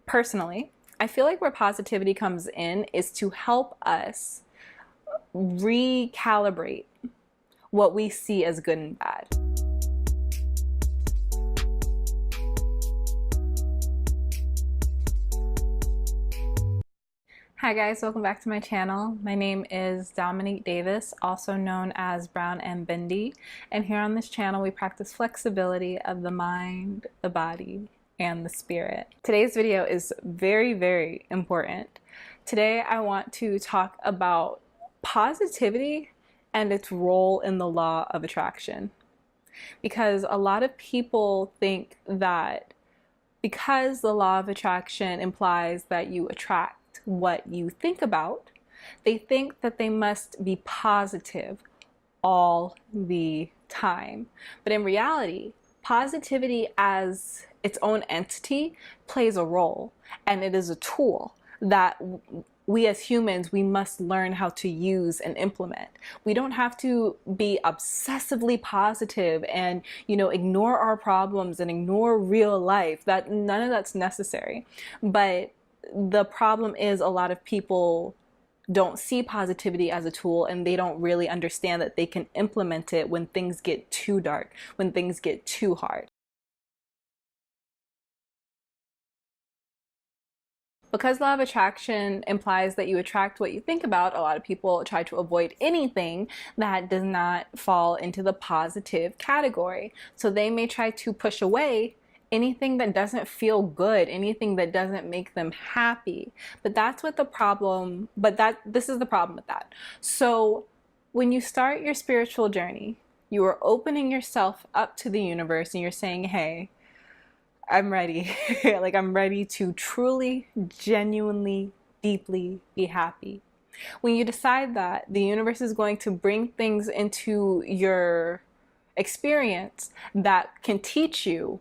Personally, I feel like where positivity comes in is to help us recalibrate what we see as good and bad. Hi guys, welcome back to my channel. My name is Dominique Davis, also known as Brown and Bendy, and here on this channel we practice flexibility of the mind, the body, and the spirit. Today's video is very, very important. Today I want to talk about positivity and its role in the law of attraction. Because a lot of people think that because the law of attraction implies that you attract what you think about, they think that they must be positive all the time. But in reality, positivity as its own entity plays a role, and it is a tool that we as humans, we must learn how to use and implement. We don't have to be obsessively positive and, ignore our problems and ignore real life. None of that's necessary. But the problem is a lot of people don't see positivity as a tool, and they don't really understand that they can implement it when things get too dark, when things get too hard. Because law of attraction implies that you attract what you think about, a lot of people try to avoid anything that does not fall into the positive category. So they may try to push away anything that doesn't feel good, anything that doesn't make them happy. But that's what the problem, this is the problem with that. So when you start your spiritual journey, you are opening yourself up to the universe and you're saying, hey, I'm ready. Like, I'm ready to truly, genuinely, deeply be happy. When you decide that, the universe is going to bring things into your experience that can teach you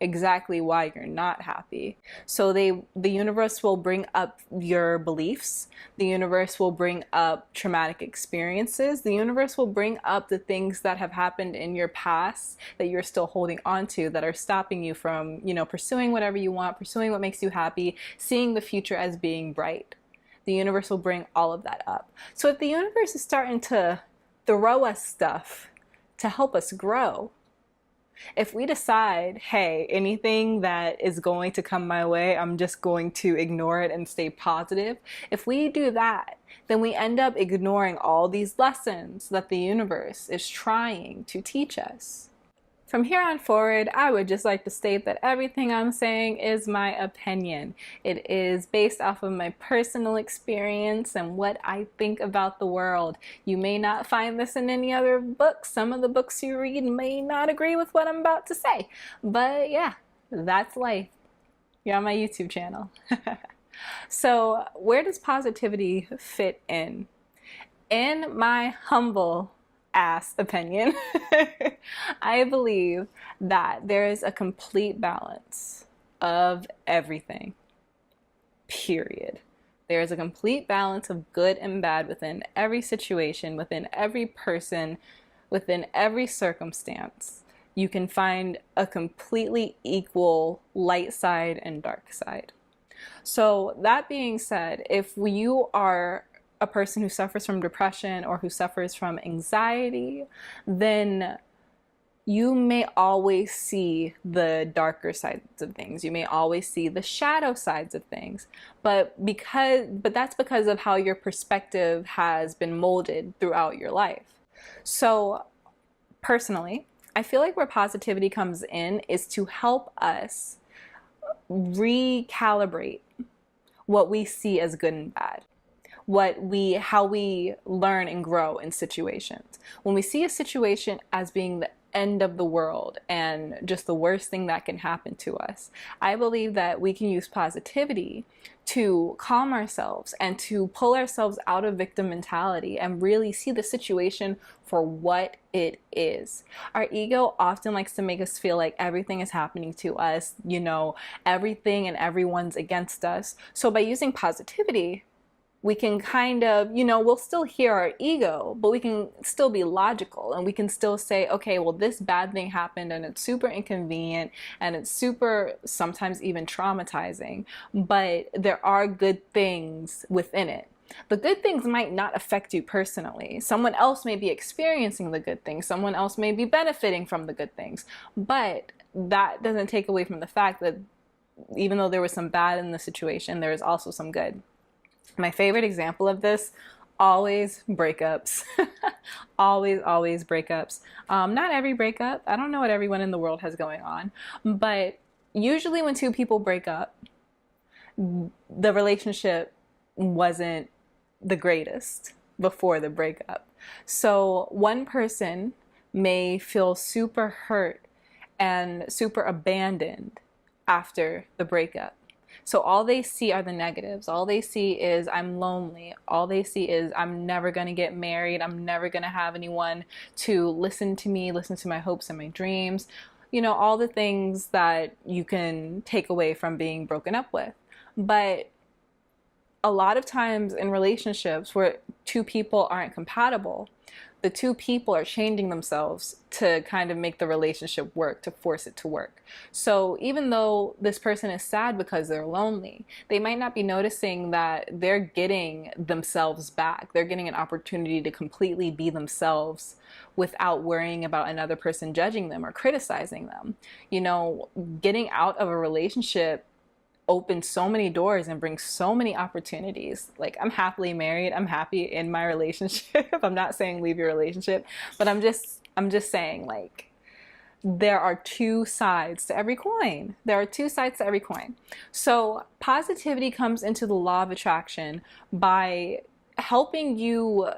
exactly why you're not happy. So the universe will bring up your beliefs. The universe will bring up traumatic experiences. The universe will bring up the things that have happened in your past that you're still holding on to, that are stopping you from, pursuing whatever you want, pursuing what makes you happy, seeing the future as being bright. The universe will bring all of that up. So if the universe is starting to throw us stuff to help us grow, if we decide, hey, anything that is going to come my way, I'm just going to ignore it and stay positive. If we do that, then we end up ignoring all these lessons that the universe is trying to teach us. From here on forward, I would just like to state that everything I'm saying is my opinion. It is based off of my personal experience and what I think about the world. You may not find this in any other books. Some of the books you read may not agree with what I'm about to say. But yeah, that's life. You're on my YouTube channel. So where does positivity fit in? In my humble ass opinion, I believe that there is a complete balance of everything, period. There is a complete balance of good and bad within every situation, within every person, within every circumstance. You can find a completely equal light side and dark side. So that being said, if you are a person who suffers from depression or who suffers from anxiety, then you may always see the darker sides of things. You may always see the shadow sides of things. But that's because of how your perspective has been molded throughout your life. So personally, I feel like where positivity comes in is to help us recalibrate what we see as good and bad. How we learn and grow in situations. When we see a situation as being the end of the world and just the worst thing that can happen to us, I believe that we can use positivity to calm ourselves and to pull ourselves out of victim mentality and really see the situation for what it is. Our ego often likes to make us feel like everything is happening to us, everything and everyone's against us. So by using positivity, we can kind of, we'll still hear our ego, but we can still be logical and we can still say, okay, well, this bad thing happened and it's super inconvenient and it's super, sometimes even traumatizing, but there are good things within it. The good things might not affect you personally. Someone else may be experiencing the good things. Someone else may be benefiting from the good things. But that doesn't take away from the fact that even though there was some bad in the situation, there is also some good. My favorite example of this, always breakups. Always breakups. Not every breakup. I don't know what everyone in the world has going on. But usually when two people break up, the relationship wasn't the greatest before the breakup. So one person may feel super hurt and super abandoned after the breakup. So all they see are the negatives. All they see is I'm lonely. All they see is I'm never going to get married. I'm never going to have anyone to listen to me, listen to my hopes and my dreams. All the things that you can take away from being broken up with. But a lot of times in relationships where two people aren't compatible, the two people are changing themselves to kind of make the relationship work, to force it to work. So even though this person is sad because they're lonely, they might not be noticing that they're getting themselves back. They're getting an opportunity to completely be themselves without worrying about another person judging them or criticizing them. Getting out of a relationship opens so many doors and brings so many opportunities. Like, I'm happily married. I'm happy in my relationship. I'm not saying leave your relationship, but I'm just saying, like, there are two sides to every coin. There are two sides to every coin. So positivity comes into the law of attraction by helping you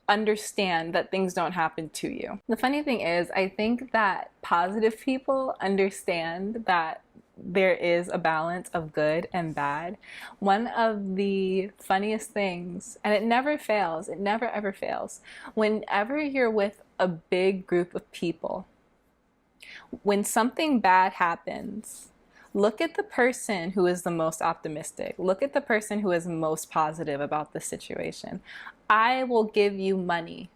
understand that things don't happen to you. The funny thing is, I think that positive people understand that there is a balance of good and bad. One of the funniest things, and it never fails, it never ever fails, whenever you're with a big group of people, when something bad happens, look at the person who is the most optimistic. Look at the person who is most positive about the situation. I will give you money.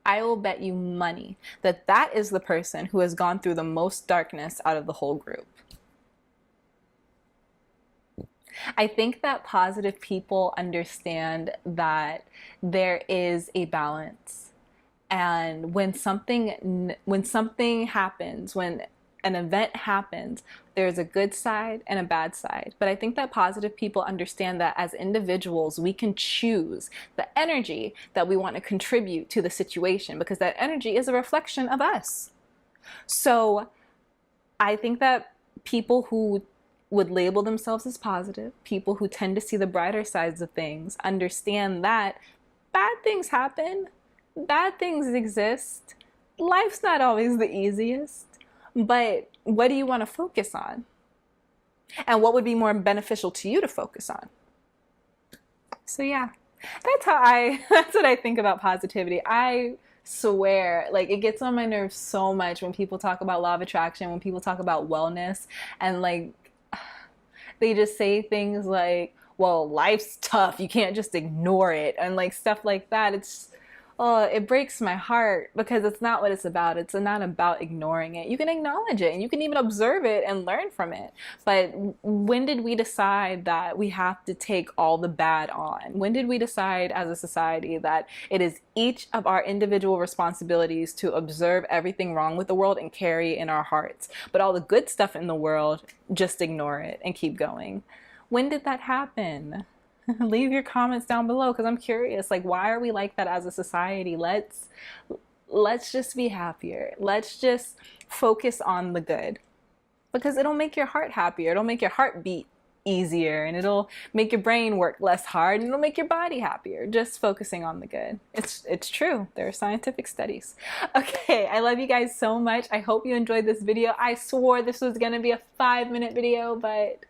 I will bet you money that that is the person who has gone through the most darkness out of the whole group. I think that positive people understand that there is a balance. And when something happens, when an event happens, there's a good side and a bad side. But I think that positive people understand that as individuals, we can choose the energy that we want to contribute to the situation, because that energy is a reflection of us. So I think that people who would label themselves as positive, people who tend to see the brighter sides of things, understand that bad things happen, bad things exist, life's not always the easiest, but what do you want to focus on? And what would be more beneficial to you to focus on? So yeah, that's what I think about positivity. I swear, like, it gets on my nerves so much when people talk about law of attraction, when people talk about wellness, and like, they just say things like, well, life's tough, you can't just ignore it, and like stuff like that. It breaks my heart, because it's not what it's about. It's not about ignoring it. You can acknowledge it and you can even observe it and learn from it. But when did we decide that we have to take all the bad on? When did we decide as a society that it is each of our individual responsibilities to observe everything wrong with the world and carry in our hearts, but all the good stuff in the world, just ignore it and keep going? When did that happen? Leave your comments down below, because I'm curious, like, why are we like that as a society? Let's just be happier. Let's just focus on the good, because it'll make your heart happier. It'll make your heart beat easier, and it'll make your brain work less hard, and it'll make your body happier, just focusing on the good. It's true. There are scientific studies. Okay, I love you guys so much. I hope you enjoyed this video. I swore this was gonna be a 5-minute video, but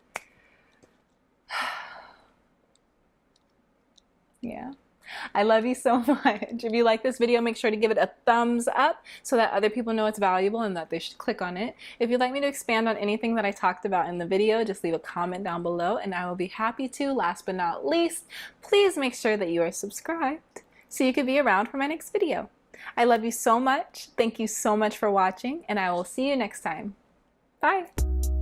yeah. I love you so much. If you like this video, make sure to give it a thumbs up so that other people know it's valuable and that they should click on it. If you'd like me to expand on anything that I talked about in the video, just leave a comment down below and I will be happy to. Last but not least, please make sure that you are subscribed so you can be around for my next video. I love you so much. Thank you so much for watching, and I will see you next time. Bye.